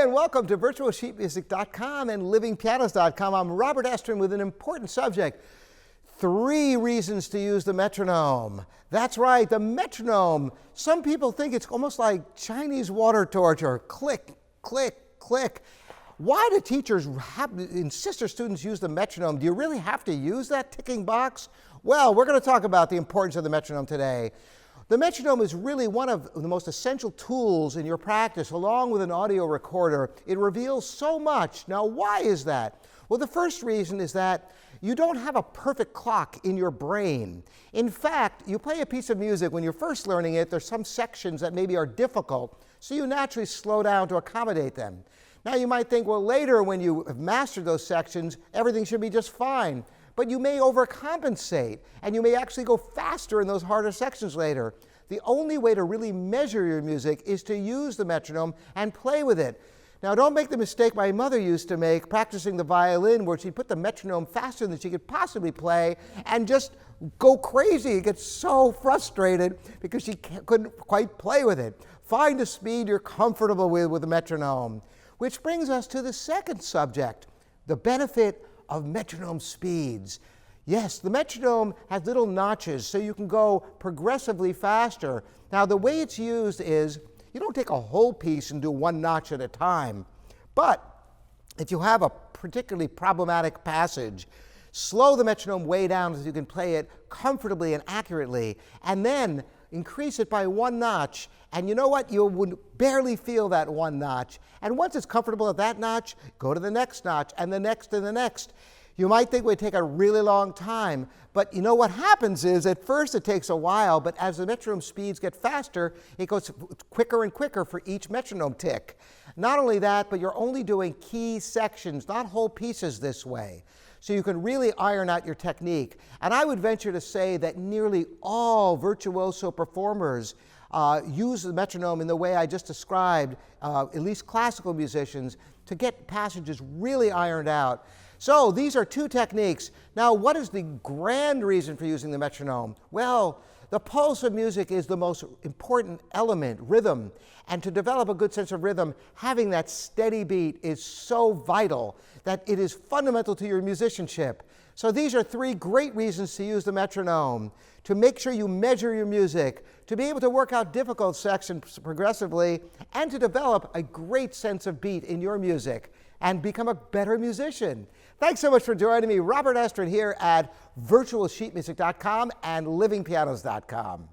and welcome to virtualsheetmusic.com and livingpianos.com. I'm Robert Estrin with an important subject: 3 reasons to use the metronome. That's right, the metronome. Some people think it's almost like Chinese water torture. Click, click, click. Why do teachers insist their students use the metronome? Do you really have to use that ticking box? Well, we're going to talk about the importance of the metronome today. The metronome is really one of the most essential tools in your practice, along with an audio recorder. It reveals so much. Now, why is that? Well, the first reason is that you don't have a perfect clock in your brain. In fact, you play a piece of music, when you're first learning it, there's some sections that maybe are difficult, so you naturally slow down to accommodate them. Now, you might think, well, later when you have mastered those sections, everything should be just fine. But you may overcompensate, and you may actually go faster in those harder sections later. The only way to really measure your music is to use the metronome and play with it. Now, don't make the mistake my mother used to make practicing the violin, where she'd put the metronome faster than she could possibly play and just go crazy, get so frustrated because she couldn't quite play with it. Find a speed you're comfortable with the metronome. Which brings us to the second subject, the benefit of metronome speeds. Yes, the metronome has little notches, so you can go progressively faster. Now, the way it's used is you don't take a whole piece and do 1 notch at a time. But if you have a particularly problematic passage, slow the metronome way down so you can play it comfortably and accurately, and then increase it by 1 notch. And you know what? You would barely feel that 1 notch. And once it's comfortable at that notch, go to the next notch, and the next, and the next. You might think it would take a really long time, but you know what happens is at first it takes a while, but as the metronome speeds get faster, it goes quicker and quicker for each metronome tick. Not only that, but you're only doing key sections, not whole pieces this way. So you can really iron out your technique. And I would venture to say that nearly all virtuoso performers use the metronome in the way I just described, at least classical musicians, to get passages really ironed out. So these are 2 techniques. Now, what is the grand reason for using the metronome? Well, the pulse of music is the most important element, rhythm. And to develop a good sense of rhythm, having that steady beat is so vital that it is fundamental to your musicianship. So these are 3 great reasons to use the metronome: to make sure you measure your music, to be able to work out difficult sections progressively, and to develop a great sense of beat in your music and become a better musician. Thanks so much for joining me. Robert Estrin here at virtualsheetmusic.com and livingpianos.com.